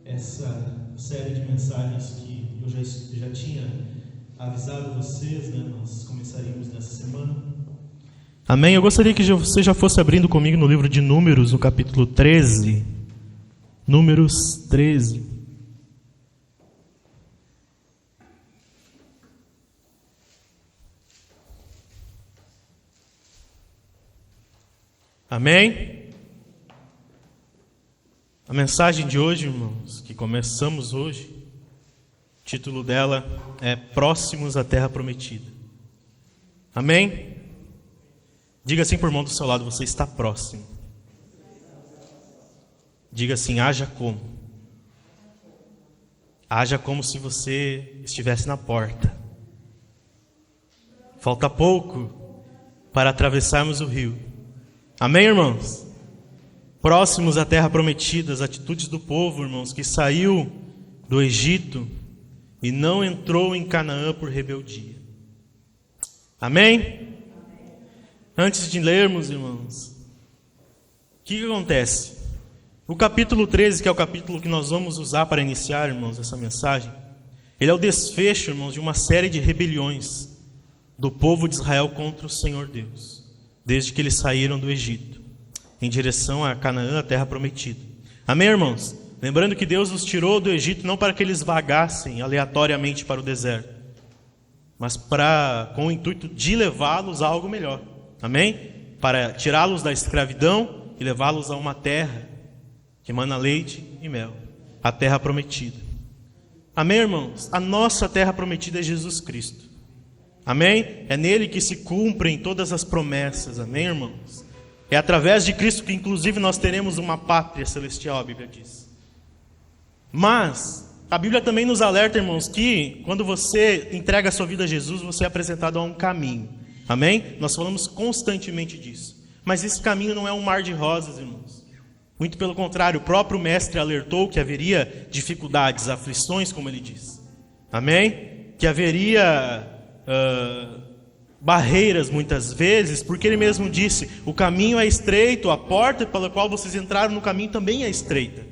essa série de mensagens que eu já tinha avisado vocês, né? Nós começaríamos nessa semana. Amém? Eu gostaria que você já fosse abrindo comigo no livro de Números, no capítulo 13. Números 13. Amém? A mensagem de hoje, irmãos, que começamos hoje, o título dela é Próximos à Terra Prometida. Amém? Diga assim por irmão do seu lado, você está próximo. Diga assim, haja como. Haja como se você estivesse na porta. Falta pouco para atravessarmos o rio. Amém, irmãos? Próximos à terra prometida, as atitudes do povo, irmãos, que saiu do Egito e não entrou em Canaã por rebeldia. Amém? Antes de lermos, irmãos, o que acontece? O capítulo 13, que é o capítulo que nós vamos usar para iniciar, irmãos, essa mensagem, ele é o desfecho, irmãos, de uma série de rebeliões do povo de Israel contra o Senhor Deus, desde que eles saíram do Egito, em direção a Canaã, a terra prometida. Amém, irmãos? Lembrando que Deus os tirou do Egito não para que eles vagassem aleatoriamente para o deserto, mas com o intuito de levá-los a algo melhor. Amém? Para tirá-los da escravidão e levá-los a uma terra que emana leite e mel, a terra prometida. Amém, irmãos? A nossa terra prometida é Jesus Cristo. Amém? É nele que se cumprem todas as promessas. Amém, irmãos? É através de Cristo que inclusive nós teremos uma pátria celestial, a Bíblia diz. Mas a Bíblia também nos alerta, irmãos, que quando você entrega a sua vida a Jesus, você é apresentado a um caminho. Amém? Nós falamos constantemente disso. Mas esse caminho não é um mar de rosas, irmãos. Muito pelo contrário, o próprio mestre alertou que haveria dificuldades, aflições, como ele diz. Amém? Que haveria barreiras muitas vezes, porque ele mesmo disse, o caminho é estreito, a porta pela qual vocês entraram no caminho também é estreita.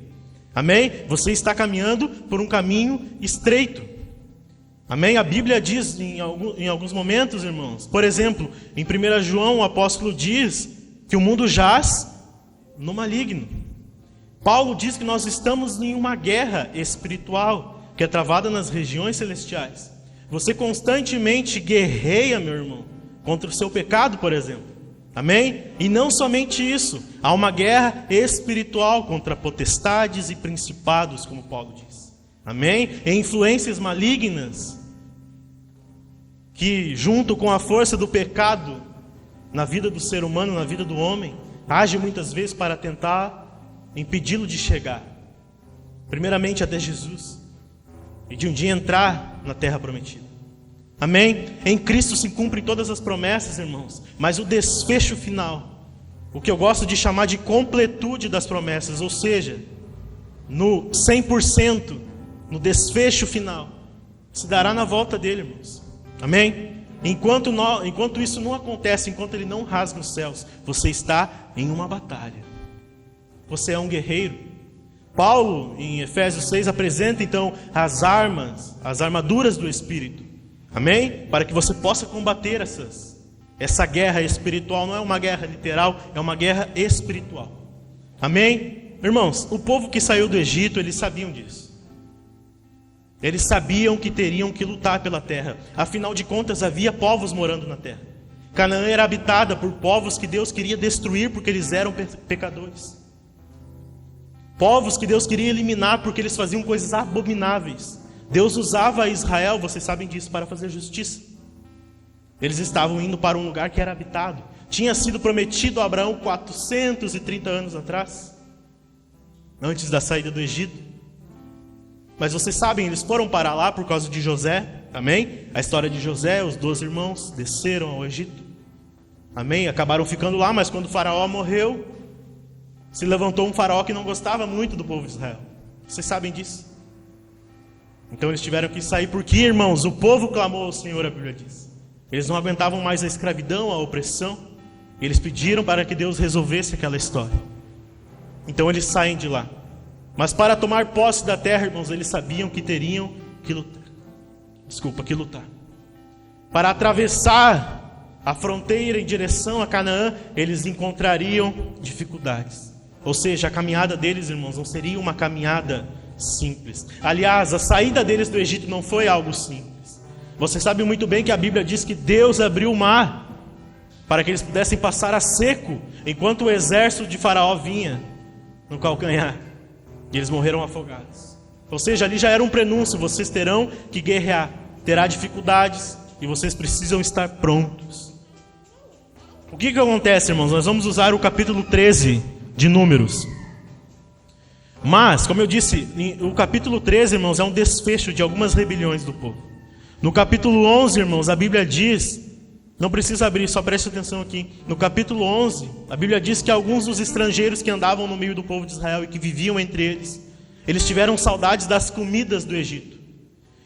Amém? Você está caminhando por um caminho estreito. Amém? A Bíblia diz em alguns momentos, irmãos, por exemplo, em 1 João o apóstolo diz que o mundo jaz no maligno. Paulo diz que nós estamos em uma guerra espiritual que é travada nas regiões celestiais. Você constantemente guerreia, meu irmão, contra o seu pecado, por exemplo. Amém? E não somente isso, há uma guerra espiritual contra potestades e principados, como Paulo diz. Amém? E influências malignas que, junto com a força do pecado na vida do ser humano, na vida do homem, age muitas vezes para tentar impedi-lo de chegar, primeiramente até Jesus, e de um dia entrar na terra prometida. Amém? Em Cristo se cumprem todas as promessas, irmãos, mas o desfecho final, o que eu gosto de chamar de completude das promessas, ou seja, no 100%, no desfecho final, se dará na volta dele, irmãos. Amém? Enquanto isso não acontece, enquanto ele não rasga os céus, você está em uma batalha. Você é um guerreiro. Paulo, em Efésios 6, apresenta então as armaduras do Espírito. Amém? Para que você possa combater essa guerra espiritual. Não é uma guerra literal, é uma guerra espiritual. Amém? Irmãos, o povo que saiu do Egito, eles sabiam disso. Eles sabiam que teriam que lutar pela terra. Afinal de contas, havia povos morando na terra. Canaã era habitada por povos que Deus queria destruir porque eles eram pecadores. Povos que Deus queria eliminar porque eles faziam coisas abomináveis. Deus usava Israel, vocês sabem disso, para fazer justiça. Eles estavam indo para um lugar que era habitado. Tinha sido prometido a Abraão 430 anos atrás, antes da saída do Egito. Mas vocês sabem, eles foram para lá por causa de José. Amém? A história de José, os 12 irmãos desceram ao Egito. Amém? Acabaram ficando lá, mas quando o faraó morreu, se levantou um faraó que não gostava muito do povo de Israel. Vocês sabem disso. Então eles tiveram que sair porque, irmãos, o povo clamou ao Senhor, a Bíblia diz. Eles não aguentavam mais a escravidão, a opressão. Eles pediram para que Deus resolvesse aquela história. Então eles saem de lá. Mas para tomar posse da terra, irmãos, eles sabiam que teriam que lutar. Para atravessar a fronteira em direção a Canaã, eles encontrariam dificuldades. Ou seja, a caminhada deles, irmãos, não seria uma caminhada simples. Aliás, a saída deles do Egito não foi algo simples. Você sabe muito bem que a Bíblia diz que Deus abriu o mar para que eles pudessem passar a seco, enquanto o exército de Faraó vinha no calcanhar. E eles morreram afogados. Ou seja, ali já era um prenúncio: vocês terão que guerrear, terá dificuldades, e vocês precisam estar prontos. O que acontece, irmãos? Nós vamos usar o capítulo 13 de Números. Mas, como eu disse, o capítulo 13, irmãos, é um desfecho de algumas rebeliões do povo. No capítulo 11, irmãos, a Bíblia diz, não precisa abrir, só preste atenção aqui. No capítulo 11, a Bíblia diz que alguns dos estrangeiros que andavam no meio do povo de Israel e que viviam entre eles, eles tiveram saudades das comidas do Egito.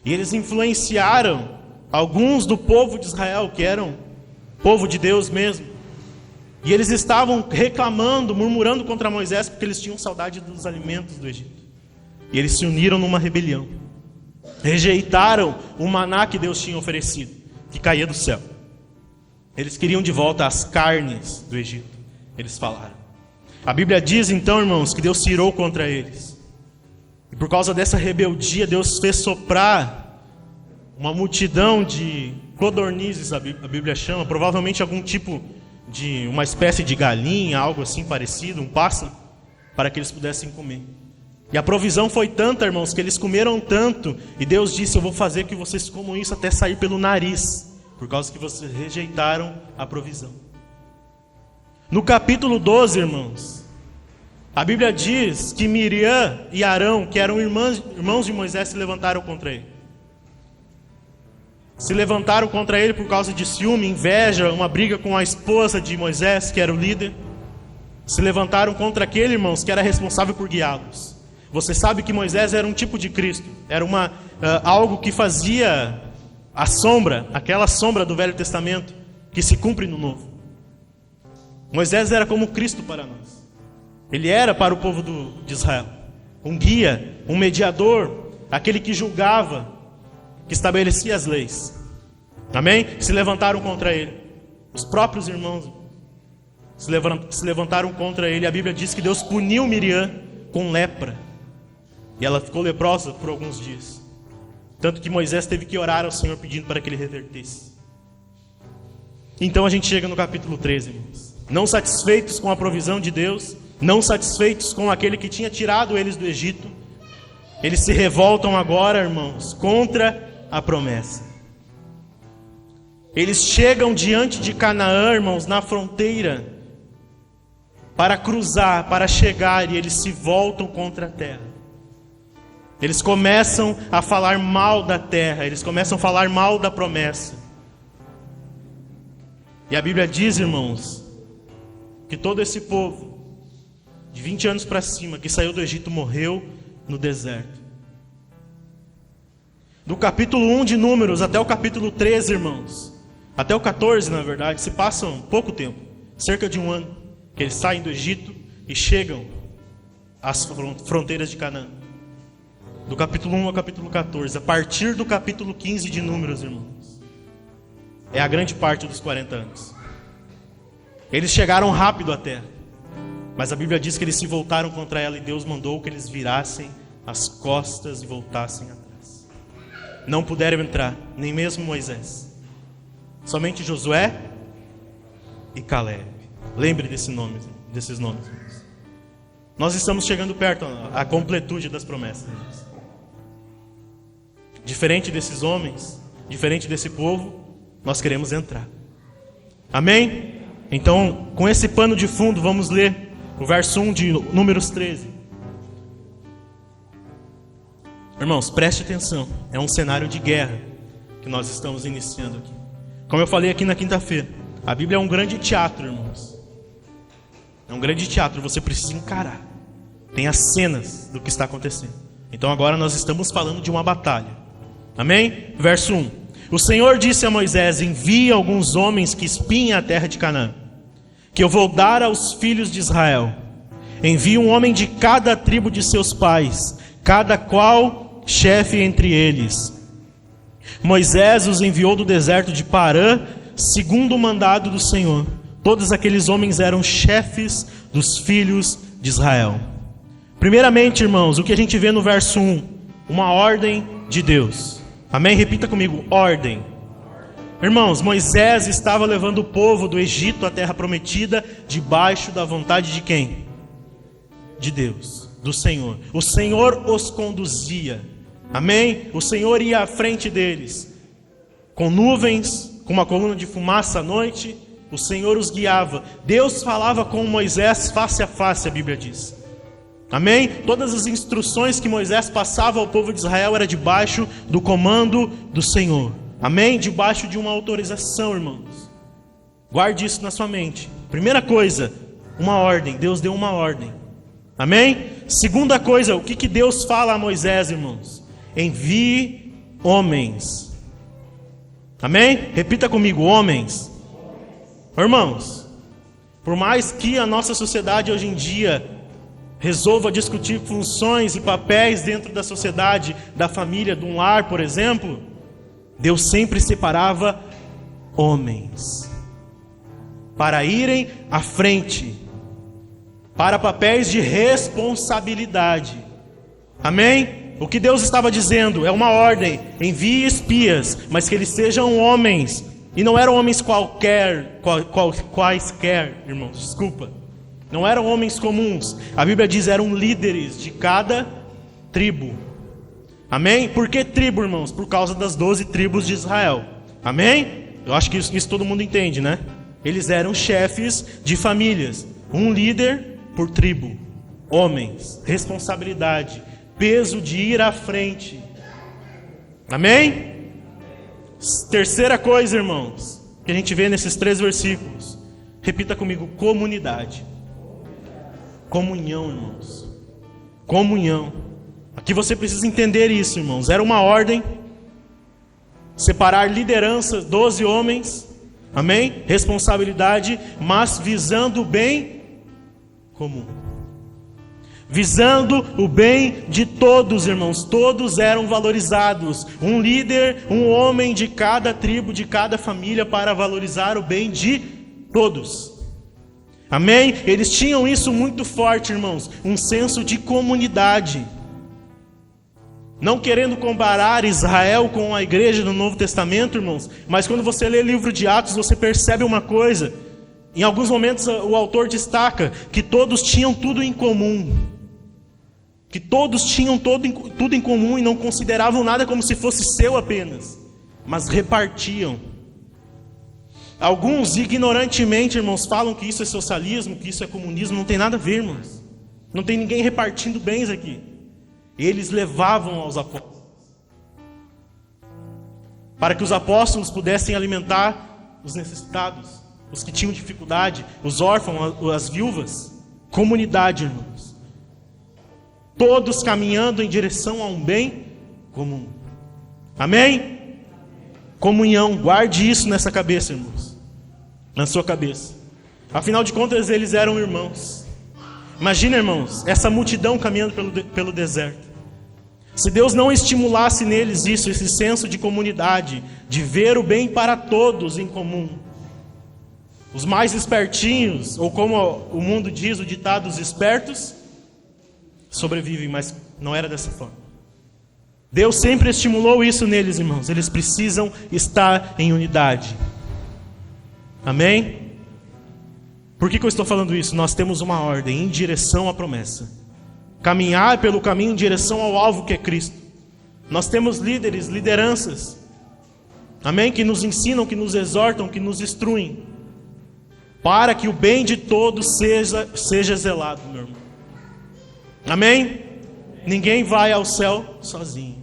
E eles influenciaram alguns do povo de Israel, que eram povo de Deus mesmo. E eles estavam reclamando, murmurando contra Moisés, porque eles tinham saudade dos alimentos do Egito. E eles se uniram numa rebelião. Rejeitaram o maná que Deus tinha oferecido, que caía do céu. Eles queriam de volta as carnes do Egito. Eles falaram. A Bíblia diz então, irmãos, que Deus se irou contra eles. E por causa dessa rebeldia, Deus fez soprar uma multidão de codornizes, a Bíblia chama, provavelmente algum tipo de uma espécie de galinha, algo assim parecido, um pássaro, para que eles pudessem comer. E a provisão foi tanta, irmãos, que eles comeram tanto, e Deus disse: eu vou fazer que vocês comam isso até sair pelo nariz, por causa que vocês rejeitaram a provisão. No capítulo 12, irmãos, a Bíblia diz que Miriam e Arão, que eram irmãos de Moisés, se levantaram contra ele. Se levantaram contra ele por causa de ciúme, inveja, uma briga com a esposa de Moisés, que era o líder. Se levantaram contra aquele, irmãos, que era responsável por guiá-los. Você sabe que Moisés era um tipo de Cristo, era algo que fazia a sombra, aquela sombra do Velho Testamento, que se cumpre no Novo. Moisés era como Cristo para nós. Ele era para o povo de Israel um guia, um mediador, aquele que julgava, que estabelecia as leis. Amém? Se levantaram contra ele. Os próprios irmãos se levantaram contra ele. A Bíblia diz que Deus puniu Miriam com lepra. E ela ficou leprosa por alguns dias. Tanto que Moisés teve que orar ao Senhor pedindo para que ele revertesse. Então a gente chega no capítulo 13, irmãos. Não satisfeitos com a provisão de Deus, não satisfeitos com aquele que tinha tirado eles do Egito, eles se revoltam agora, irmãos, contra a promessa. Eles chegam diante de Canaã, irmãos, na fronteira, para cruzar, para chegar, e eles se voltam contra a terra. Eles começam a falar mal da terra, eles começam a falar mal da promessa. E a Bíblia diz, irmãos, que todo esse povo, de 20 anos para cima, que saiu do Egito, morreu no deserto. Do capítulo 1 de Números até o capítulo 13, irmãos, até o 14, na verdade, se passa um pouco tempo, cerca de um ano, que eles saem do Egito e chegam às fronteiras de Canaã. Do capítulo 1 ao capítulo 14, a partir do capítulo 15 de Números, irmãos, é a grande parte dos 40 anos. Eles chegaram rápido à terra, mas a Bíblia diz que eles se voltaram contra ela e Deus mandou que eles virassem as costas e voltassem atrás. Não puderam entrar, nem mesmo Moisés. Somente Josué e Caleb. Lembre desses nomes. Irmãos. Nós estamos chegando perto à completude das promessas. Irmãos. Diferente desses homens, diferente desse povo, nós queremos entrar. Amém? Então, com esse pano de fundo, vamos ler o verso 1 de Números 13. Irmãos, preste atenção. É um cenário de guerra que nós estamos iniciando aqui. Como eu falei aqui na quinta-feira, a Bíblia é um grande teatro, irmãos. É um grande teatro, você precisa encarar. Tem as cenas do que está acontecendo. Então agora nós estamos falando de uma batalha. Amém? Verso 1. O Senhor disse a Moisés: envie alguns homens que espiem a terra de Canaã, que eu vou dar aos filhos de Israel. envie um homem de cada tribo de seus pais, cada qual chefe entre eles. Moisés os enviou do deserto de Parã, segundo o mandado do Senhor. Todos aqueles homens eram chefes dos filhos de Israel. Primeiramente, irmãos, o que a gente vê no verso 1? Uma ordem de Deus. Amém? Repita comigo, ordem. Irmãos, Moisés estava levando o povo do Egito à terra prometida, debaixo da vontade de quem? De Deus, do Senhor. O Senhor os conduzia. Amém? O Senhor ia à frente deles, com nuvens, com uma coluna de fumaça à noite. O Senhor os guiava. Deus falava com Moisés face a face, a Bíblia diz. Amém? Todas as instruções que Moisés passava ao povo de Israel era debaixo do comando do Senhor. Amém? Debaixo de uma autorização, irmãos. Guarde isso na sua mente. Primeira coisa, uma ordem. Deus deu uma ordem. Amém? Segunda coisa, o que Deus fala a Moisés, irmãos? Envie homens. Amém? Repita comigo, homens. Irmãos, por mais que a nossa sociedade hoje em dia resolva discutir funções e papéis dentro da sociedade, da família, de um lar, por exemplo, Deus sempre separava homens para irem à frente, para papéis de responsabilidade. Amém? O que Deus estava dizendo é uma ordem: envie espias, mas que eles sejam homens. E não eram homens quaisquer, irmãos, desculpa. Não eram homens comuns. A Bíblia diz que eram líderes de cada tribo. Amém? Por que tribo, irmãos? Por causa das 12 tribos de Israel. Amém? Eu acho que isso todo mundo entende, né? Eles eram chefes de famílias. Um líder por tribo. Homens. Responsabilidade. Peso de ir à frente. Amém? Terceira coisa, irmãos, que a gente vê nesses 3 versículos. Repita comigo, comunidade. Comunhão, irmãos. Comunhão. Aqui você precisa entender isso, irmãos. Era uma ordem. Separar liderança, 12 homens. Amém? Responsabilidade, mas visando o bem comum. Visando o bem de todos, irmãos. Todos eram valorizados. Um líder, um homem de cada tribo, de cada família, para valorizar o bem de todos. Amém? Eles tinham isso muito forte, irmãos. Um senso de comunidade. Não querendo comparar Israel com a igreja do Novo Testamento, irmãos. Mas quando você lê o livro de Atos, você percebe uma coisa. Em alguns momentos o autor destaca que todos tinham tudo em comum. Que todos tinham tudo em comum e não consideravam nada como se fosse seu apenas, mas repartiam. Alguns ignorantemente, irmãos, falam que isso é socialismo, que isso é comunismo. Não tem nada a ver, irmãos. Não tem ninguém repartindo bens aqui. Eles levavam aos apóstolos, para que os apóstolos pudessem alimentar os necessitados, os que tinham dificuldade, os órfãos, as viúvas. Comunidade, irmãos. Todos caminhando em direção a um bem comum. Amém? Comunhão, guarde isso nessa cabeça, irmãos. Na sua cabeça. Afinal de contas, eles eram irmãos. Imagina, irmãos, essa multidão caminhando pelo deserto. Se Deus não estimulasse neles isso, esse senso de comunidade, de ver o bem para todos em comum. Os mais espertinhos, ou como o mundo diz, o ditado, os espertos, sobrevivem, mas não era dessa forma. Deus sempre estimulou isso neles, irmãos. Eles precisam estar em unidade. Amém? Por que eu estou falando isso? Nós temos uma ordem em direção à promessa. Caminhar pelo caminho em direção ao alvo que é Cristo. Nós temos líderes, lideranças. Amém? Que nos ensinam, que nos exortam, que nos instruem. Para que o bem de todos seja zelado, meu irmão. Amém? Ninguém vai ao céu sozinho.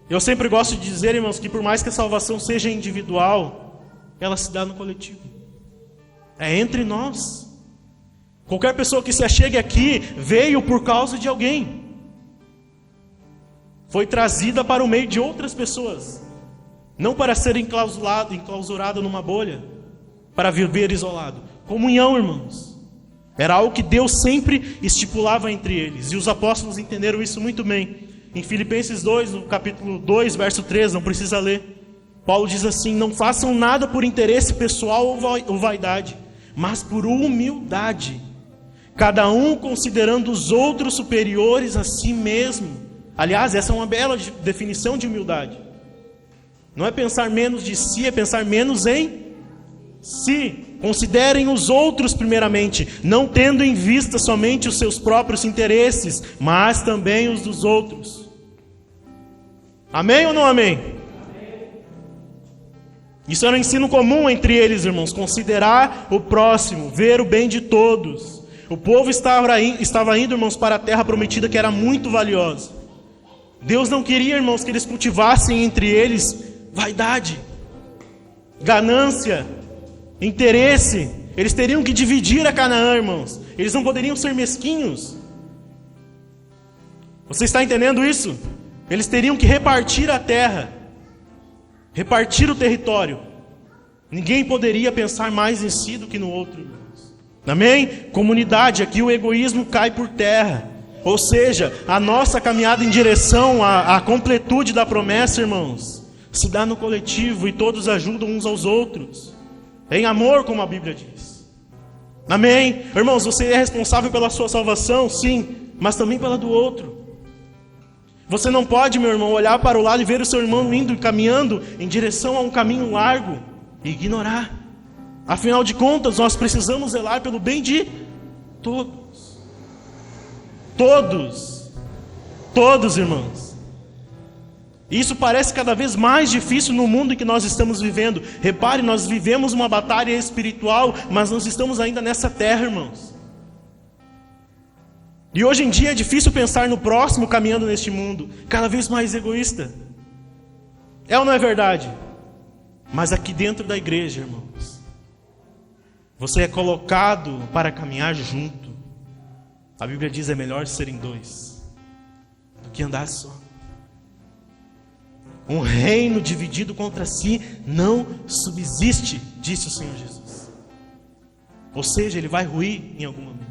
Eu sempre gosto de dizer, irmãos, que por mais que a salvação seja individual, ela se dá no coletivo. É entre nós. Qualquer pessoa que se achegue aqui veio por causa de alguém. Foi trazida para o meio de outras pessoas. Não para ser enclausurado numa bolha, para viver isolado. Comunhão, irmãos. Era algo que Deus sempre estipulava entre eles. E os apóstolos entenderam isso muito bem. Em Filipenses 2, no capítulo 2, verso 3, não precisa ler. Paulo diz assim: não façam nada por interesse pessoal ou vaidade, mas por humildade, cada um considerando os outros superiores a si mesmo. Aliás, essa é uma bela definição de humildade. Não é pensar menos de si, é pensar menos em si. Considerem os outros primeiramente, não tendo em vista somente os seus próprios interesses, mas também os dos outros. Amém ou não amém? Isso era um ensino comum entre eles, irmãos. Considerar o próximo, ver o bem de todos. O povo estava indo, irmãos, para a terra prometida, que era muito valiosa. Deus não queria, irmãos, que eles cultivassem entre eles vaidade, ganância, interesse. Eles teriam que dividir a Canaã, irmãos. Eles não poderiam ser mesquinhos. Você está entendendo isso? Eles teriam que repartir a terra, repartir o território. Ninguém poderia pensar mais em si do que no outro, irmãos. Amém? Comunidade, aqui o egoísmo cai por terra. Ou seja, a nossa caminhada em direção à completude da promessa, irmãos, se dá no coletivo e todos ajudam uns aos outros. Em amor, como a Bíblia diz. Amém? Irmãos, você é responsável pela sua salvação, sim, mas também pela do outro. Você não pode, meu irmão, olhar para o lado e ver o seu irmão indo e caminhando em direção a um caminho largo e ignorar. Afinal de contas, nós precisamos zelar pelo bem de todos. Todos, irmãos. Isso parece cada vez mais difícil no mundo em que nós estamos vivendo. Repare, nós vivemos uma batalha espiritual, mas nós estamos ainda nessa terra, irmãos. E hoje em dia é difícil pensar no próximo caminhando neste mundo, cada vez mais egoísta. É ou não é verdade? Mas aqui dentro da igreja, irmãos, você é colocado para caminhar junto. A Bíblia diz: é melhor serem dois do que andar só. Um reino dividido contra si não subsiste, disse o Senhor Jesus. Ou seja, ele vai ruir em algum momento.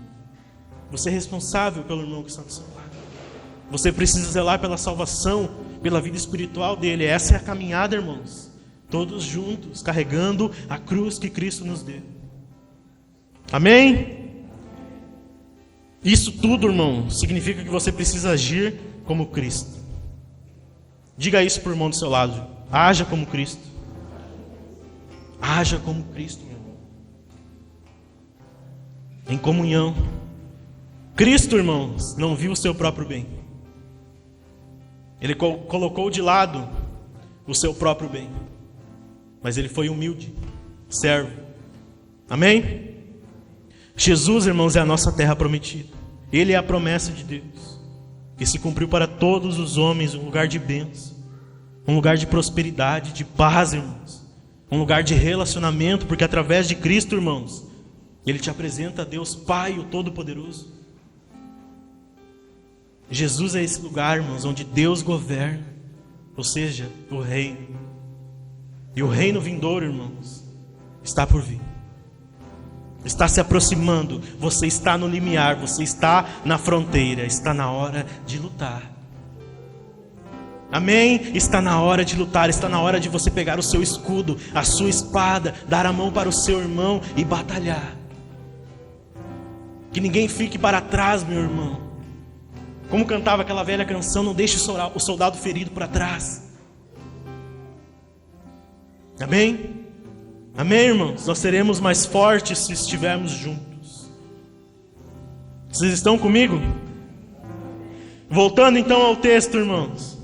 Você é responsável pelo irmão que está do seu lado. Você precisa zelar pela salvação, pela vida espiritual dele. Essa é a caminhada, irmãos. Todos juntos, carregando a cruz que Cristo nos deu. Amém? Isso tudo, irmão, significa que você precisa agir como Cristo. Diga isso para o irmão do seu lado. Haja como Cristo. Haja como Cristo, meu irmão. Em comunhão. Cristo, irmãos, não viu o seu próprio bem. Ele colocou de lado o seu próprio bem. Mas ele foi humilde, servo. Amém? Jesus, irmãos, é a nossa terra prometida. Ele é a promessa de Deus, que se cumpriu para todos os homens, um lugar de bênção, um lugar de prosperidade, de paz, irmãos, um lugar de relacionamento, porque através de Cristo, irmãos, Ele te apresenta a Deus Pai, o Todo-Poderoso. Jesus é esse lugar, irmãos, onde Deus governa, ou seja, o reino. E o reino vindouro, irmãos, está por vir. Está se aproximando. Você está no limiar, você está na fronteira. Está na hora de lutar. Amém? Está na hora de lutar. Está na hora de você pegar o seu escudo, a sua espada, dar a mão para o seu irmão e batalhar. Que ninguém fique para trás, meu irmão. Como cantava aquela velha canção: não deixe o soldado ferido para trás. Amém? Amém, irmãos? Nós seremos mais fortes se estivermos juntos. Vocês estão comigo? Voltando então ao texto, irmãos.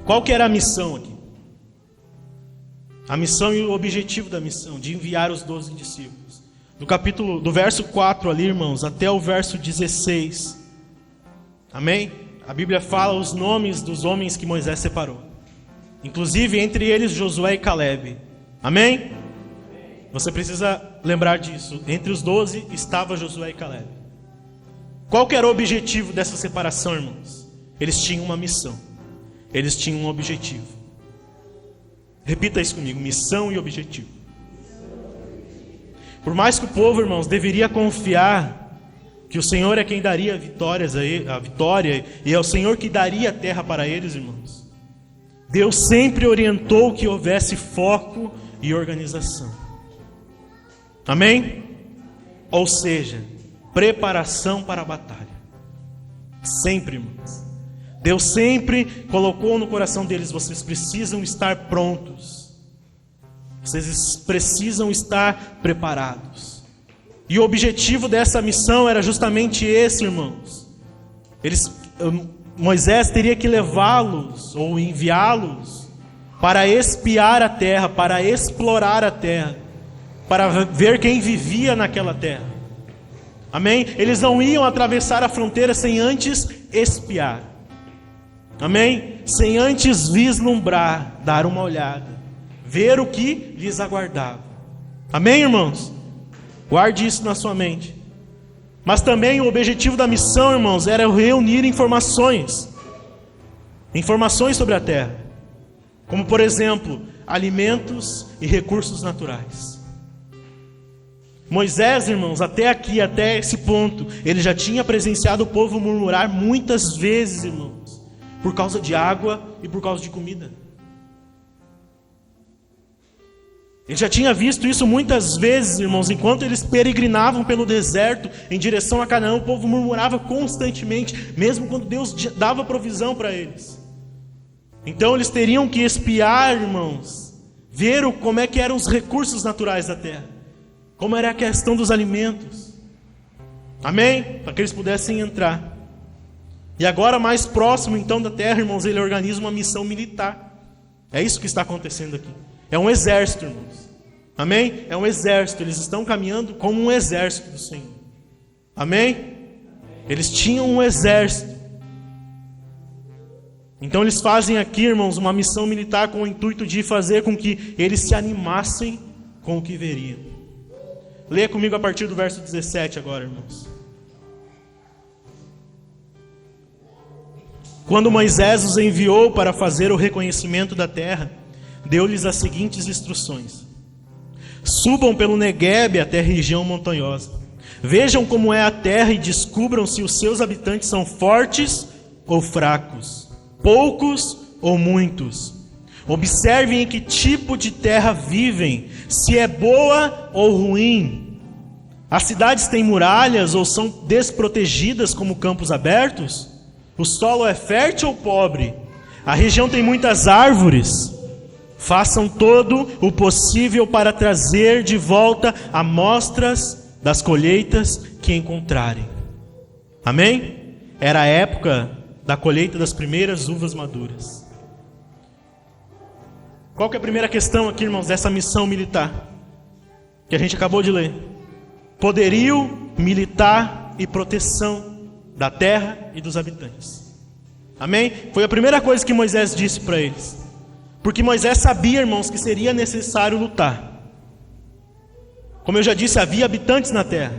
Qual que era a missão aqui? A missão e o objetivo da missão, de enviar os 12 discípulos. Do verso 4 ali, irmãos, até o verso 16. Amém? A Bíblia fala os nomes dos homens que Moisés separou. Inclusive entre eles Josué e Calebe. Amém? Você precisa lembrar disso. Entre os 12 estava Josué e Calebe. Qual que era o objetivo dessa separação, irmãos? Eles tinham uma missão. Eles tinham um objetivo. Repita isso comigo: missão e objetivo. Por mais que o povo, irmãos, deveria confiar que o Senhor é quem daria a vitória, e é o Senhor que daria a terra para eles, irmãos, Deus sempre orientou que houvesse foco e organização. Amém? Ou seja, preparação para a batalha. Sempre, irmãos. Deus sempre colocou no coração deles: vocês precisam estar prontos. Vocês precisam estar preparados. E o objetivo dessa missão era justamente esse, irmãos. Moisés teria que levá-los ou enviá-los para espiar a terra, para explorar a terra, para ver quem vivia naquela terra. Amém? Eles não iam atravessar a fronteira sem antes espiar. Amém? Sem antes vislumbrar, dar uma olhada, ver o que lhes aguardava. Amém, irmãos? Guarde isso na sua mente. Mas também o objetivo da missão, irmãos, era reunir informações sobre a terra. Como, por exemplo, alimentos e recursos naturais. Moisés, irmãos, até esse ponto, ele já tinha presenciado o povo murmurar muitas vezes, irmãos, por causa de água e por causa de comida. Ele já tinha visto isso muitas vezes, irmãos, enquanto eles peregrinavam pelo deserto em direção a Canaã, o povo murmurava constantemente, mesmo quando Deus dava provisão para eles. Então eles teriam que espiar, irmãos, ver como é que eram os recursos naturais da terra, como era a questão dos alimentos. Amém? Para que eles pudessem entrar. E agora, mais próximo então da terra, irmãos, ele organiza uma missão militar. É isso que está acontecendo aqui. É um exército, irmãos. Amém? É um exército. Eles estão caminhando como um exército do Senhor. Amém? Eles tinham um exército. Então eles fazem aqui, irmãos, uma missão militar com o intuito de fazer com que eles se animassem com o que veriam. Leia comigo a partir do verso 17 agora, irmãos. Quando Moisés os enviou para fazer o reconhecimento da terra, deu-lhes as seguintes instruções: subam pelo Neguebe até a região montanhosa. Vejam como é a terra e descubram se os seus habitantes são fortes ou fracos, poucos ou muitos. Observem em que tipo de terra vivem, se é boa ou ruim. As cidades têm muralhas ou são desprotegidas como campos abertos? O solo é fértil ou pobre? A região tem muitas árvores? Façam todo o possível para trazer de volta amostras das colheitas que encontrarem. Amém? Era a época da colheita das primeiras uvas maduras. Qual que é a primeira questão aqui, irmãos, dessa missão militar que a gente acabou de ler? Poderio militar e proteção da terra e dos habitantes. Amém? Foi a primeira coisa que Moisés disse para eles. Porque Moisés sabia, irmãos, que seria necessário lutar. Como eu já disse, havia habitantes na terra.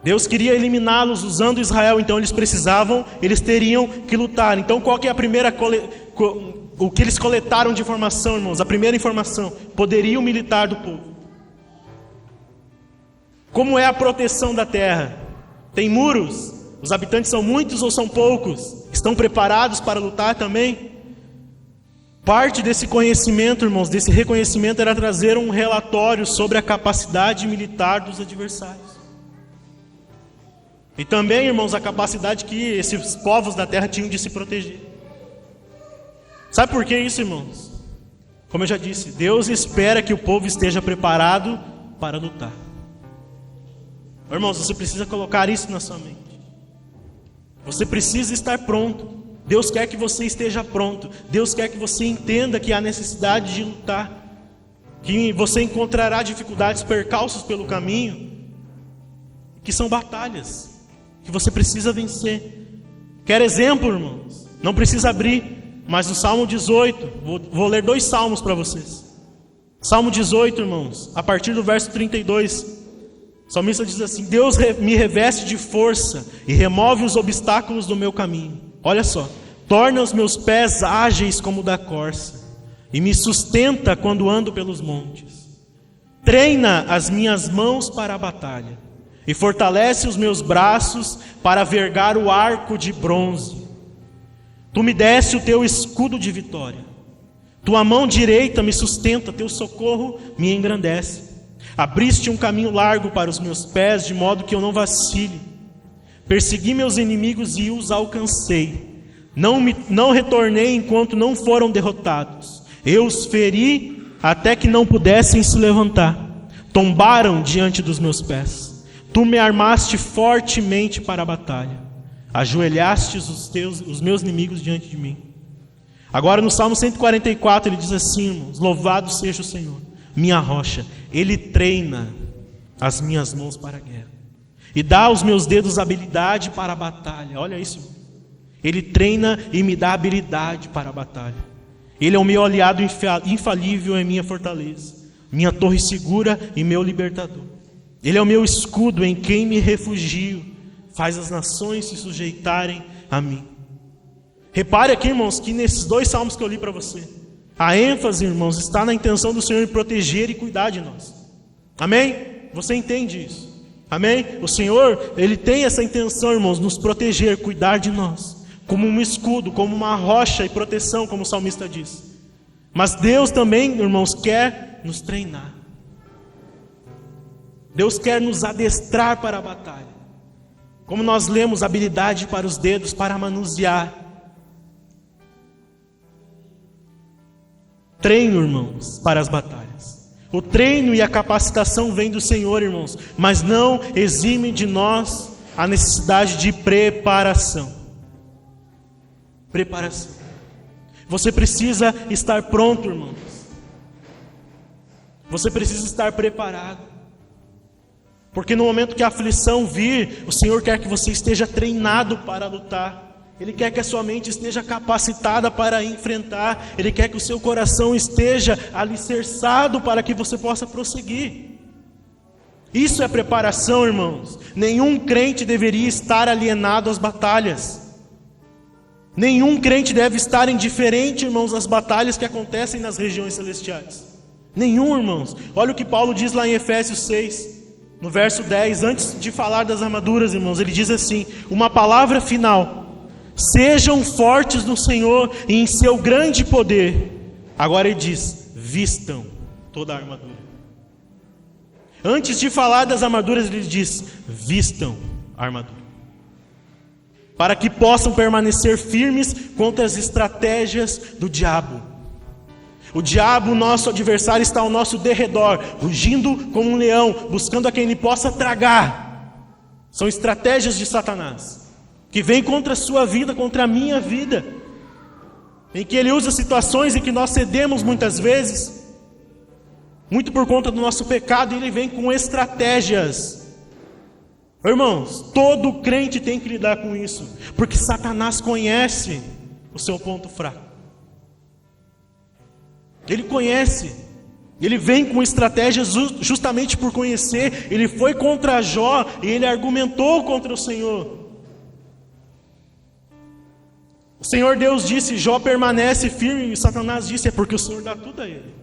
Deus queria eliminá-los usando Israel, então eles teriam que lutar. Então qual que é a primeira o que eles coletaram de informação, irmãos? A primeira informação: poderio militar do povo. Como é a proteção da terra? Tem muros? Os habitantes são muitos ou são poucos? Estão preparados para lutar também? Parte desse conhecimento, irmãos, desse reconhecimento, era trazer um relatório sobre a capacidade militar dos adversários. E também, irmãos, a capacidade que esses povos da terra tinham de se proteger. Sabe por que isso, irmãos? Como eu já disse, Deus espera que o povo esteja preparado para lutar. Irmãos, você precisa colocar isso na sua mente. Você precisa estar pronto. Deus quer que você esteja pronto. Deus quer que você entenda que há necessidade de lutar, que você encontrará dificuldades, percalços pelo caminho, que são batalhas que você precisa vencer. Quer exemplo, irmãos? Não precisa abrir, mas no Salmo 18, vou ler 2 salmos para vocês. Salmo 18, irmãos, a partir do verso 32. O salmista diz assim: Deus me reveste de força e remove os obstáculos do meu caminho. Olha só: torna os meus pés ágeis como o da corça e me sustenta quando ando pelos montes. Treina as minhas mãos para a batalha e fortalece os meus braços para vergar o arco de bronze. Tu me deste o teu escudo de vitória. Tua mão direita me sustenta, teu socorro me engrandece. Abriste um caminho largo para os meus pés, de modo que eu não vacile. Persegui meus inimigos e os alcancei. Não retornei enquanto não foram derrotados. Eu os feri até que não pudessem se levantar. Tombaram diante dos meus pés. Tu me armaste fortemente para a batalha. Ajoelhaste os meus inimigos diante de mim. Agora no Salmo 144 ele diz assim, irmãos: louvado seja o Senhor, minha rocha. Ele treina as minhas mãos para a guerra e dá aos meus dedos habilidade para a batalha. Olha isso, irmão. Ele treina e me dá habilidade para a batalha. Ele é o meu aliado infalível, é minha fortaleza, minha torre segura e meu libertador. Ele é o meu escudo em quem me refugio, faz as nações se sujeitarem a mim. Repare aqui, irmãos, que nesses 2 salmos que eu li para você, a ênfase, irmãos, está na intenção do Senhor em proteger e cuidar de nós. Amém? Você entende isso? Amém? O Senhor, Ele tem essa intenção, irmãos, nos proteger, cuidar de nós, como um escudo, como uma rocha e proteção, como o salmista diz. Mas Deus também, irmãos, quer nos treinar. Deus quer nos adestrar para a batalha. Como nós lemos, habilidade para os dedos, para manusear. Treino, irmãos, para as batalhas. O treino e a capacitação vem do Senhor, irmãos, mas não exime de nós a necessidade de preparação. Preparação. Você precisa estar pronto, irmãos. Você precisa estar preparado. Porque no momento que a aflição vir, o Senhor quer que você esteja treinado para lutar. Ele quer que a sua mente esteja capacitada para enfrentar. Ele quer que o seu coração esteja alicerçado para que você possa prosseguir. Isso é preparação, irmãos. Nenhum crente deveria estar alienado às batalhas. Nenhum crente deve estar indiferente, irmãos, às batalhas que acontecem nas regiões celestiais. Nenhum, irmãos. Olha o que Paulo diz lá em Efésios 6, no verso 10, antes de falar das armaduras, irmãos, ele diz assim: uma palavra final. Sejam fortes no Senhor e em seu grande poder. Agora ele diz: vistam toda a armadura. Antes de falar das armaduras, ele diz: vistam a armadura, para que possam permanecer firmes contra as estratégias do diabo. O diabo, nosso adversário, está ao nosso derredor, rugindo como um leão, buscando a quem ele possa tragar. São estratégias de Satanás, que vem contra a sua vida, contra a minha vida, em que ele usa situações em que nós cedemos muitas vezes, muito por conta do nosso pecado, e ele vem com estratégias. Irmãos, todo crente tem que lidar com isso, porque Satanás conhece o seu ponto fraco. Ele conhece, ele vem com estratégias justamente por conhecer. Ele foi contra Jó e ele argumentou contra o Senhor. O Senhor Deus disse: Jó permanece firme, e Satanás disse: é porque o Senhor dá tudo a ele.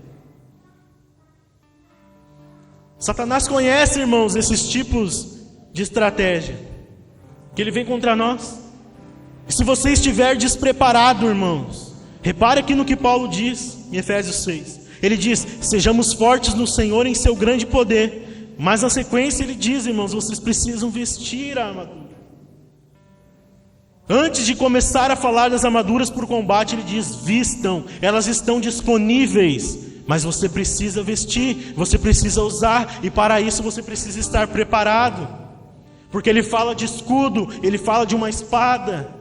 Satanás conhece, irmãos, esses tipos de estratégia, que ele vem contra nós. E se você estiver despreparado, irmãos, repare aqui no que Paulo diz em Efésios 6. Ele diz: sejamos fortes no Senhor em seu grande poder. Mas na sequência ele diz, irmãos, vocês precisam vestir a armadura. Antes de começar a falar das armaduras para o combate, ele diz: vistam, elas estão disponíveis, mas você precisa vestir, você precisa usar, e para isso você precisa estar preparado, porque ele fala de escudo, ele fala de uma espada.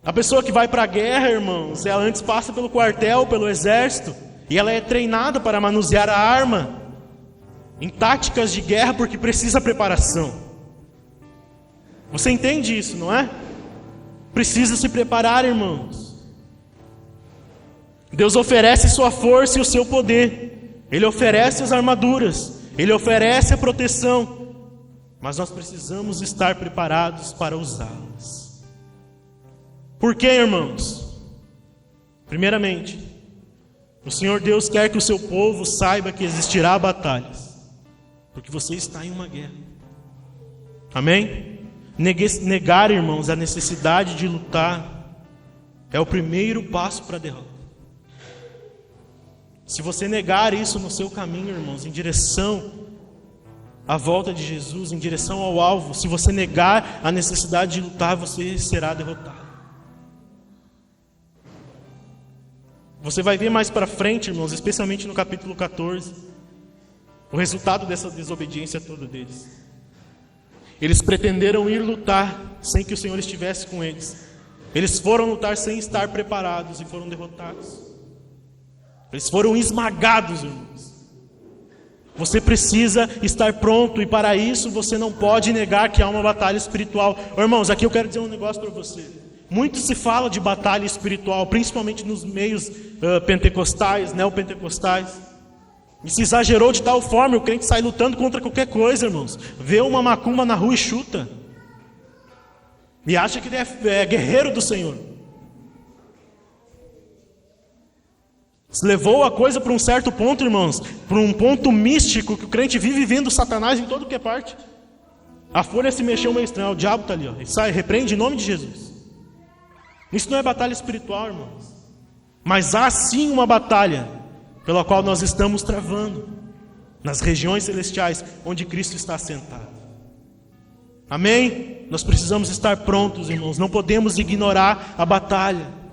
A pessoa que vai para a guerra, irmãos, ela antes passa pelo quartel, pelo exército, e ela é treinada para manusear a arma, em táticas de guerra, porque precisa preparação. Você entende isso, não é? Precisa se preparar, irmãos. Deus oferece sua força e o seu poder. Ele oferece as armaduras, ele oferece a proteção, mas nós precisamos estar preparados para usá-las. Por quê, irmãos? Primeiramente, O Senhor Deus quer que o seu povo saiba que existirá batalhas, porque você está em uma guerra. Amém? Negar, irmãos, a necessidade de lutar é o primeiro passo para a derrota. Se você negar isso no seu caminho, irmãos, em direção à volta de Jesus, em direção ao alvo, se você negar a necessidade de lutar, você será derrotado. Você vai ver mais para frente, irmãos, especialmente no capítulo 14, o resultado dessa desobediência toda deles. Eles pretenderam ir lutar sem que o Senhor estivesse com eles. Eles foram lutar sem estar preparados e foram derrotados. Eles foram esmagados, irmãos. Você precisa estar pronto, e para isso você não pode negar que há uma batalha espiritual. Irmãos, aqui eu quero dizer um negócio para você. Muito se fala de batalha espiritual, principalmente nos meios pentecostais, neopentecostais. E se exagerou de tal forma, o crente sai lutando contra qualquer coisa, irmãos. Vê uma macumba na rua e chuta. E acha que ele é guerreiro do Senhor. Se levou a coisa para um certo ponto, irmãos, para um ponto místico, que o crente vive vendo Satanás em todo que é parte. A folha se mexeu meio estranho, o diabo está ali, ó. Ele sai, repreende em nome de Jesus. Isso não é batalha espiritual, irmãos. Mas há sim uma batalha pela qual nós estamos travando nas regiões celestiais, onde Cristo está sentado. Amém? Nós precisamos estar prontos, irmãos. Não podemos ignorar a batalha.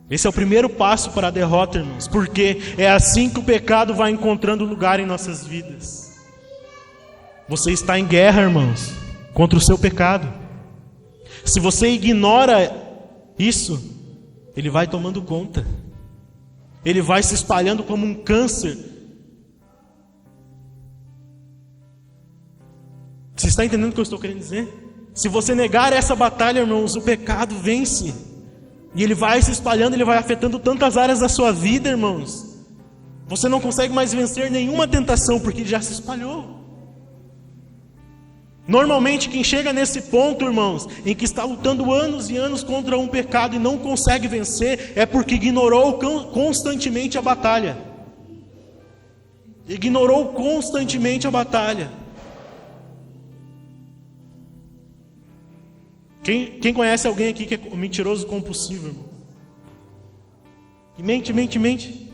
Esse é o primeiro passo para a derrota, irmãos, porque é assim que o pecado vai encontrando lugar em nossas vidas. Você está em guerra, irmãos, contra o seu pecado. Se você ignora isso, ele vai tomando conta. Ele vai se espalhando como um câncer. Você está entendendo o que eu estou querendo dizer? Se você negar essa batalha, irmãos, o pecado vence. E ele vai se espalhando, ele vai afetando tantas áreas da sua vida, irmãos. Você não consegue mais vencer nenhuma tentação, porque ele já se espalhou. Normalmente quem chega nesse ponto, irmãos, em que está lutando anos e anos contra um pecado e não consegue vencer, é porque ignorou constantemente a batalha. Ignorou constantemente a batalha. Quem conhece alguém aqui que é mentiroso compulsivo, irmão? E mente.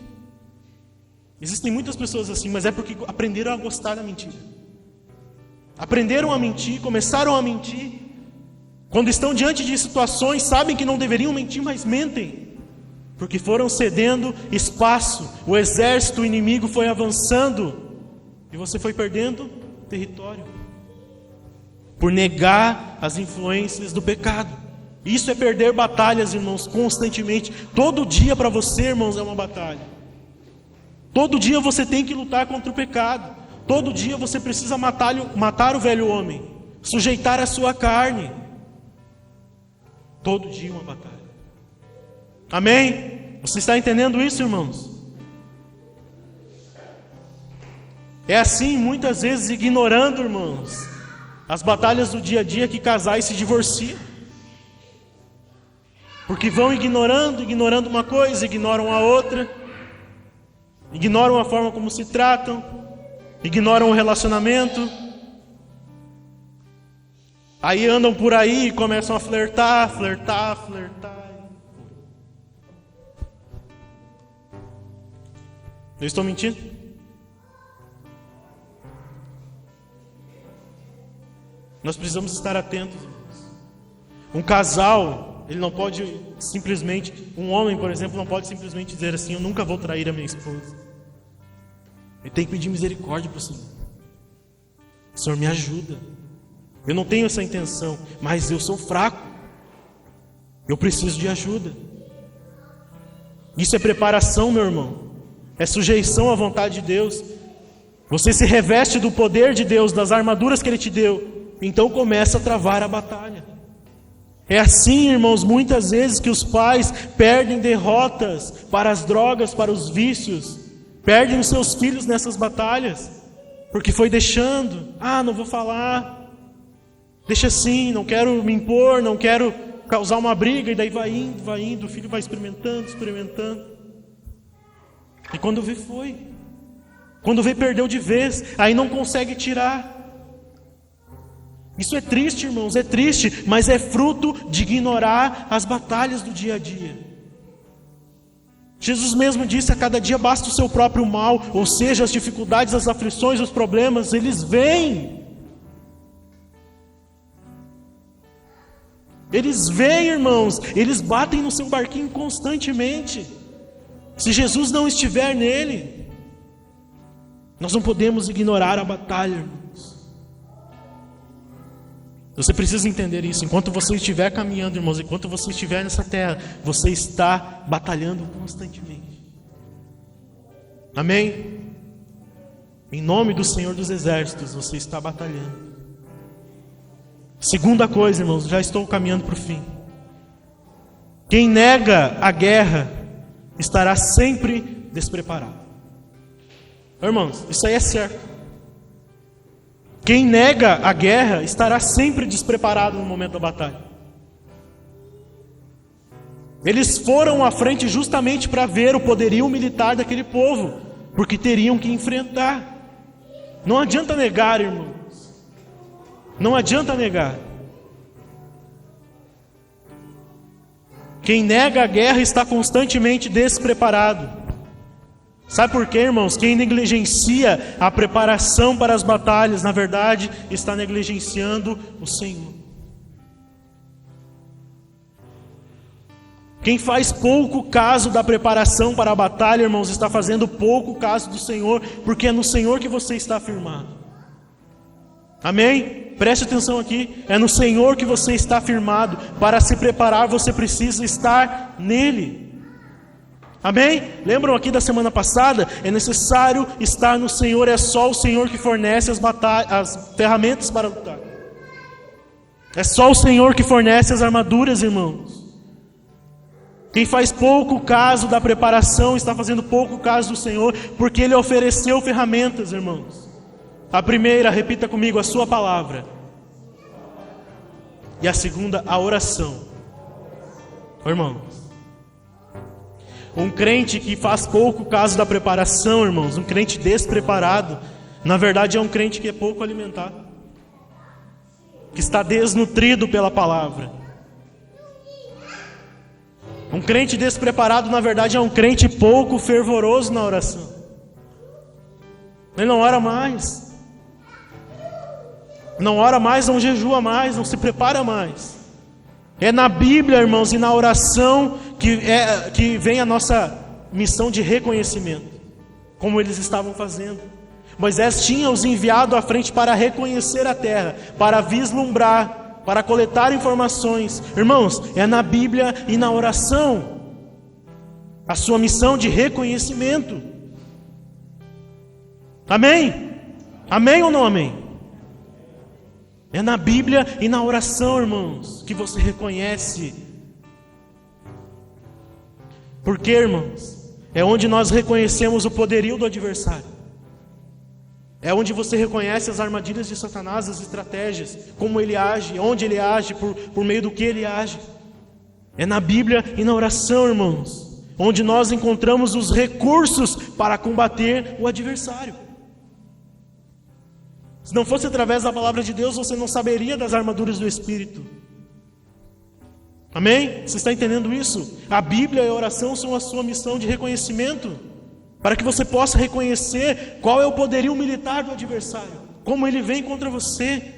Existem muitas pessoas assim, mas é porque aprenderam a gostar da mentira. Aprenderam a mentir, começaram a mentir. Quando estão diante de situações, sabem que não deveriam mentir, mas mentem. Porque foram cedendo espaço. O exército, o inimigo foi avançando. E você foi perdendo território. Por negar as influências do pecado. Isso é perder batalhas, irmãos, constantemente. Todo dia para você, irmãos, é uma batalha. Todo dia você tem que lutar contra o pecado. Todo dia você precisa matar o velho homem, sujeitar a sua carne. Todo dia uma batalha. Amém? Você está entendendo isso, irmãos? É assim, muitas vezes, ignorando, irmãos, as batalhas do dia a dia, que casais se divorciam. Porque vão ignorando uma coisa, ignoram a outra, ignoram a forma como se tratam, ignoram o relacionamento. Aí andam por aí e começam a flertar. Eu estou mentindo? Nós precisamos estar atentos, irmãos. Um casal, ele não pode simplesmente, um homem, por exemplo, não pode simplesmente dizer assim: eu nunca vou trair a minha esposa. Ele tem que pedir misericórdia para o Senhor. Senhor, me ajuda. Eu não tenho essa intenção, mas eu sou fraco. Eu preciso de ajuda. Isso é preparação, meu irmão. É sujeição à vontade de Deus. Você se reveste do poder de Deus, das armaduras que Ele te deu. Então começa a travar a batalha. É assim, irmãos, muitas vezes que os pais perdem derrotas para as drogas, para os vícios. Perdem os seus filhos nessas batalhas, porque foi deixando. Não vou falar, deixa assim, não quero me impor, não quero causar uma briga. E daí vai indo, o filho vai experimentando. E quando vê, foi. Quando vê, perdeu de vez. Aí não consegue tirar. Isso é triste, irmãos, é triste, mas é fruto de ignorar as batalhas do dia a dia. Jesus mesmo disse: a cada dia basta o seu próprio mal, ou seja, as dificuldades, as aflições, os problemas, eles vêm. Eles vêm, irmãos, eles batem no seu barquinho constantemente. Se Jesus não estiver nele, nós não podemos ignorar a batalha, irmãos. Você precisa entender isso. Enquanto você estiver caminhando, irmãos, enquanto você estiver nessa terra, você está batalhando constantemente. Amém? Em nome do Senhor dos Exércitos, você está batalhando. Segunda coisa, irmãos, já estou caminhando para o fim. Quem nega a guerra estará sempre despreparado. Irmãos, isso aí é certo. Quem nega a guerra estará sempre despreparado no momento da batalha. Eles foram à frente justamente para ver o poderio militar daquele povo, porque teriam que enfrentar. Não adianta negar, irmãos. Não adianta negar. Quem nega a guerra está constantemente despreparado. Sabe por quê, irmãos? Quem negligencia a preparação para as batalhas, na verdade, está negligenciando o Senhor. Quem faz pouco caso da preparação para a batalha, irmãos, está fazendo pouco caso do Senhor, porque é no Senhor que você está firmado. Amém? Preste atenção aqui, é no Senhor que você está firmado. Para se preparar, você precisa estar nele. Amém? Lembram aqui da semana passada? É necessário estar no Senhor, é só o Senhor que fornece as ferramentas para lutar. É só o Senhor que fornece as armaduras, irmãos. Quem faz pouco caso da preparação está fazendo pouco caso do Senhor, porque Ele ofereceu ferramentas, irmãos. A primeira, repita comigo, a sua palavra. E a segunda, a oração. Irmãos, um crente que faz pouco caso da preparação, irmãos, um crente despreparado, na verdade é um crente que é pouco alimentado, que está desnutrido pela palavra. Um crente despreparado, na verdade, é um crente pouco fervoroso na oração. Ele não ora mais. Não ora mais, não jejua mais, não se prepara mais. É na Bíblia, irmãos, e na oração que vem a nossa missão de reconhecimento, como eles estavam fazendo. Moisés tinha os enviado à frente para reconhecer a terra, para vislumbrar, para coletar informações. Irmãos, é na Bíblia e na oração a sua missão de reconhecimento. Amém? Amém ou não amém? É na Bíblia e na oração, irmãos, que você reconhece. Porque, irmãos, é onde nós reconhecemos o poderio do adversário. É onde você reconhece as armadilhas de Satanás, as estratégias, como ele age, onde ele age, por meio do que ele age. É na Bíblia e na oração, irmãos, onde nós encontramos os recursos para combater o adversário. Se não fosse através da palavra de Deus, você não saberia das armaduras do Espírito. Amém? Você está entendendo isso? A Bíblia e a oração são a sua missão de reconhecimento, para que você possa reconhecer qual é o poderio militar do adversário, como ele vem contra você,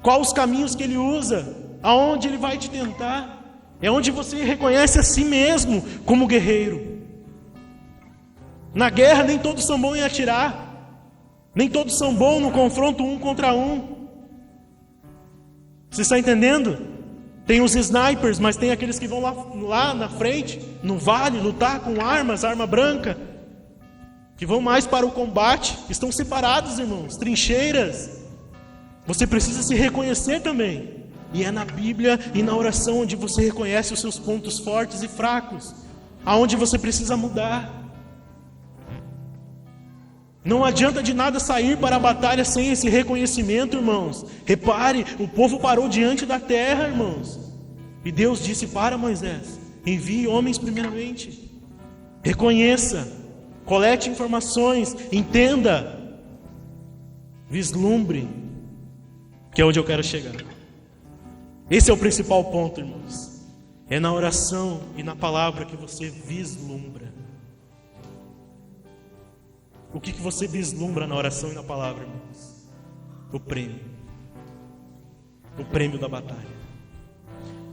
quais os caminhos que ele usa, aonde ele vai te tentar. É onde você reconhece a si mesmo como guerreiro. Na guerra nem todos são bons em atirar, nem todos são bons no confronto um contra um. Você está entendendo? Tem os snipers, mas tem aqueles que vão lá na frente, no vale, lutar com armas, arma branca, que vão mais para o combate. Estão separados, irmãos, trincheiras. Você precisa se reconhecer também. E é na Bíblia e na oração onde você reconhece os seus pontos fortes e fracos, aonde você precisa mudar. Não adianta de nada sair para a batalha sem esse reconhecimento, irmãos. Repare, o povo parou diante da terra, irmãos. E Deus disse para Moisés: envie homens primeiramente. Reconheça. colete informações, entenda, vislumbre, que é onde eu quero chegar. Esse é o principal ponto, irmãos. É na oração e na palavra que você vislumbra. O que você vislumbra na oração e na palavra, irmãos? O prêmio. O prêmio da batalha.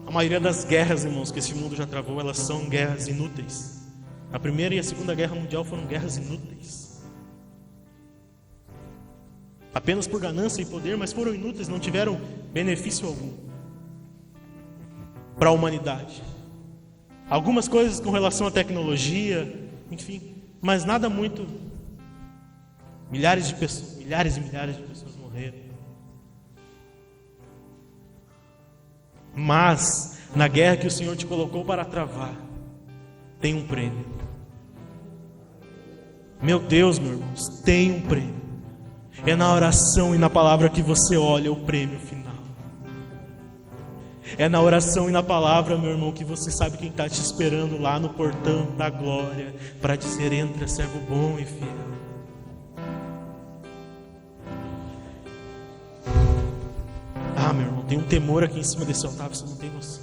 A maioria das guerras, irmãos, que esse mundo já travou, elas são guerras inúteis. A Primeira e a Segunda Guerra Mundial foram guerras inúteis. Apenas por ganância e poder, mas foram inúteis, não tiveram benefício algum para a humanidade. Algumas coisas com relação à tecnologia, enfim, mas nada muito. Milhares e milhares de pessoas morreram. Mas na guerra que o Senhor te colocou para travar, tem um prêmio. Meu Deus, meus irmãos, tem um prêmio. É na oração e na palavra que você olha o prêmio final. É na oração e na palavra, meu irmão, que você sabe quem está te esperando lá no portão da glória para dizer: entra, servo bom e fiel. Ah, meu irmão, tem um temor aqui em cima desse altar, você não tem noção.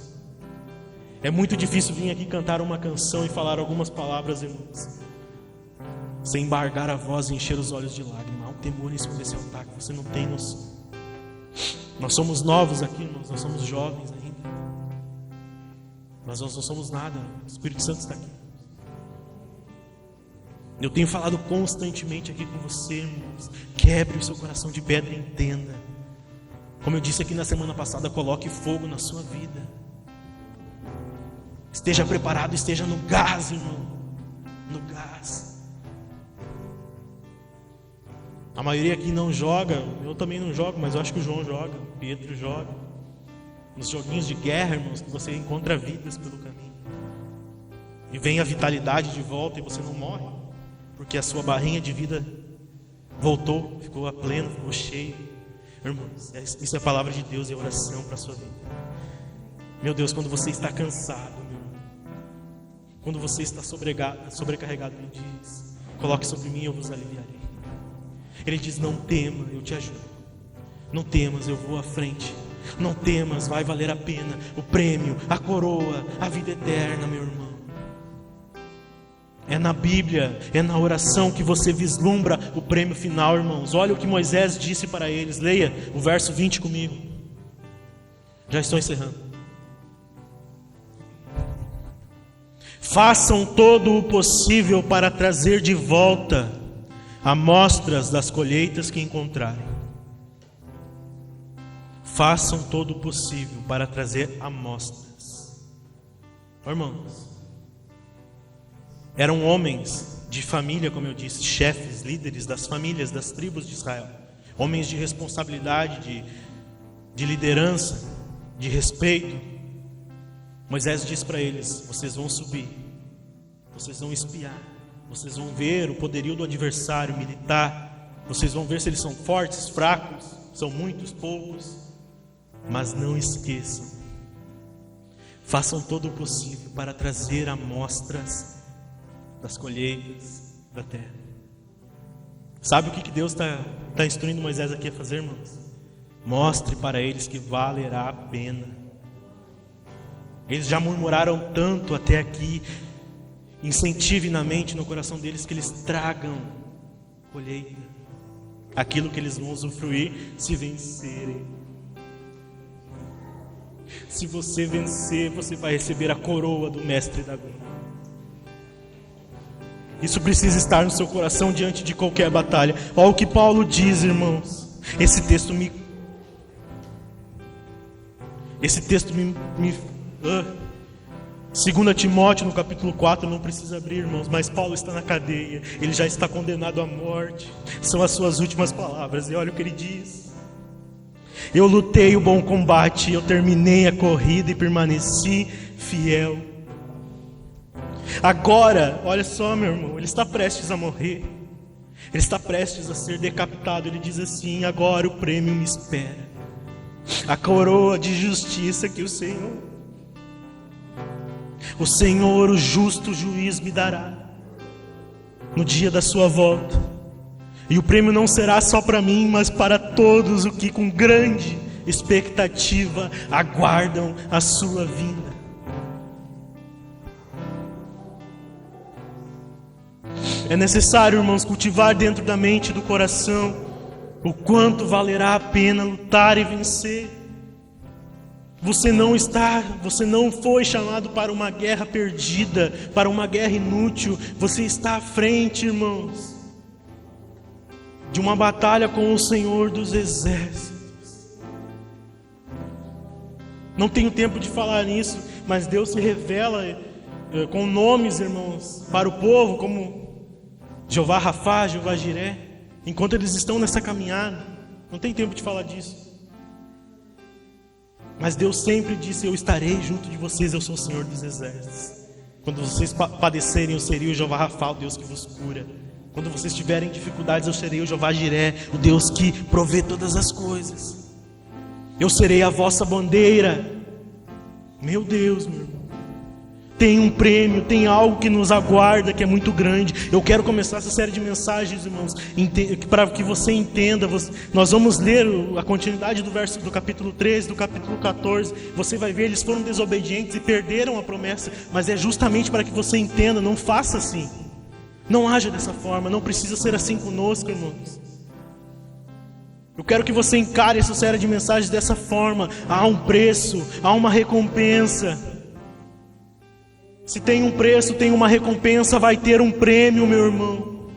É muito difícil vir aqui cantar uma canção e falar algumas palavras, irmãos, sem embargar a voz e encher os olhos de lágrimas. Há um temor em cima desse altar que você não tem noção. Nós somos novos aqui, irmãos, nós somos jovens ainda. Mas nós não somos nada, o Espírito Santo está aqui. Eu tenho falado constantemente aqui com você, irmãos. Quebre o seu coração de pedra e entenda. Como eu disse aqui na semana passada, coloque fogo na sua vida. Esteja preparado, esteja no gás, irmão. No gás. A maioria aqui não joga, eu também não jogo, mas eu acho que o João joga, o Pedro joga. Nos joguinhos de guerra, irmãos, que você encontra vidas pelo caminho. E vem a vitalidade de volta e você não morre, porque a sua barrinha de vida voltou, ficou a pleno, ficou cheio. Irmãos, isso é a palavra de Deus e a oração para a sua vida. Meu Deus, quando você está cansado, meu irmão, quando você está sobrecarregado, Ele diz: coloque sobre mim e eu vos aliviarei. Ele diz: não tema, eu te ajudo. Não temas, eu vou à frente. Não temas, vai valer a pena. O prêmio, a coroa, a vida eterna, meu irmão. É na Bíblia, é na oração que você vislumbra o prêmio final, irmãos. Olha o que Moisés disse para eles. Leia o verso 20 comigo. Já estou encerrando. Façam todo o possível para trazer de volta amostras das colheitas que encontrarem. Façam todo o possível para trazer amostras. Irmãos, eram homens de família, como eu disse, chefes, líderes das famílias, das tribos de Israel. Homens de responsabilidade, de liderança, de respeito. Moisés diz para eles: vocês vão subir, vocês vão espiar, vocês vão ver o poderio do adversário militar, vocês vão ver se eles são fortes, fracos, são muitos, poucos. Mas não esqueçam, façam todo o possível para trazer amostras das colheitas da terra. Sabe o que Deus está instruindo Moisés aqui a fazer, irmãos? Mostre para eles que valerá a pena. Eles já murmuraram tanto até aqui. Incentive na mente, no coração deles, que eles tragam colheita, aquilo que eles vão usufruir se vencerem. Se você vencer, você vai receber a coroa do Mestre da Glória. Isso precisa estar no seu coração diante de qualquer batalha. Olha o que Paulo diz, irmãos. Esse texto me 2 Timóteo, no capítulo 4, não precisa abrir, irmãos, mas Paulo está na cadeia, ele já está condenado à morte. São as suas últimas palavras, e olha o que ele diz: eu lutei o bom combate, eu terminei a corrida e permaneci fiel. Agora, olha só, meu irmão, ele está prestes a morrer, ele está prestes a ser decapitado. Ele diz assim: agora o prêmio me espera, a coroa de justiça que o Senhor, o justo juiz, me dará. no dia da sua volta. E o prêmio não será só para mim, mas para todos os que com grande expectativa aguardam a sua vinda. É necessário, irmãos, cultivar dentro da mente e do coração o quanto valerá a pena lutar e vencer. Você não foi chamado para uma guerra perdida, para uma guerra inútil. Você está à frente, irmãos, de uma batalha com o Senhor dos Exércitos. Não tenho tempo de falar nisso, mas Deus se revela com nomes, irmãos, para o povo, como Jeová Rafá, Jeová Jiré, enquanto eles estão nessa caminhada. Não tem tempo de falar disso. Mas Deus sempre disse: eu estarei junto de vocês, eu sou o Senhor dos Exércitos. Quando vocês padecerem, eu serei o Jeová Rafá, o Deus que vos cura. Quando vocês tiverem dificuldades, eu serei o Jeová Jiré, o Deus que provê todas as coisas. Eu serei a vossa bandeira. Meu Deus, meu irmão, tem um prêmio, tem algo que nos aguarda, que é muito grande. Eu quero começar essa série de mensagens, irmãos, para que você entenda. Nós vamos ler a continuidade do capítulo 13, do capítulo 14. Você vai ver, eles foram desobedientes e perderam a promessa. Mas é justamente para que você entenda. Não faça assim, não haja dessa forma. Não precisa ser assim conosco, irmãos. Eu quero que você encare essa série de mensagens dessa forma. Há um preço, há uma recompensa. Se tem um preço, tem uma recompensa, vai ter um prêmio, meu irmão.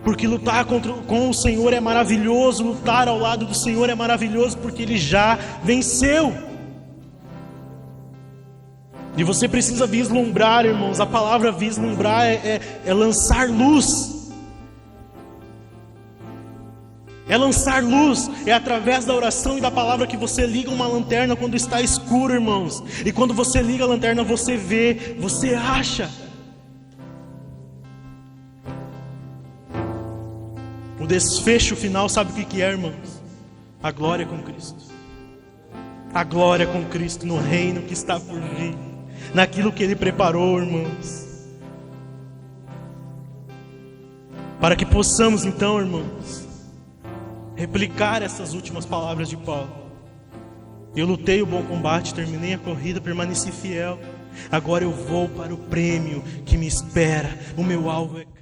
Porque lutar com o Senhor é maravilhoso, lutar ao lado do Senhor é maravilhoso, porque Ele já venceu. E você precisa vislumbrar, irmãos. A palavra vislumbrar é lançar luz. É lançar luz, é através da oração e da palavra que você liga uma lanterna quando está escuro, irmãos. E quando você liga a lanterna, você vê, você acha. O desfecho final, sabe o que é, irmãos? A glória com Cristo. A glória com Cristo no reino que está por vir, naquilo que Ele preparou, irmãos. Para que possamos então, irmãos, replicar essas últimas palavras de Paulo. Eu lutei o bom combate, terminei a corrida, permaneci fiel. Agora eu vou para o prêmio que me espera. O meu alvo é Cristo.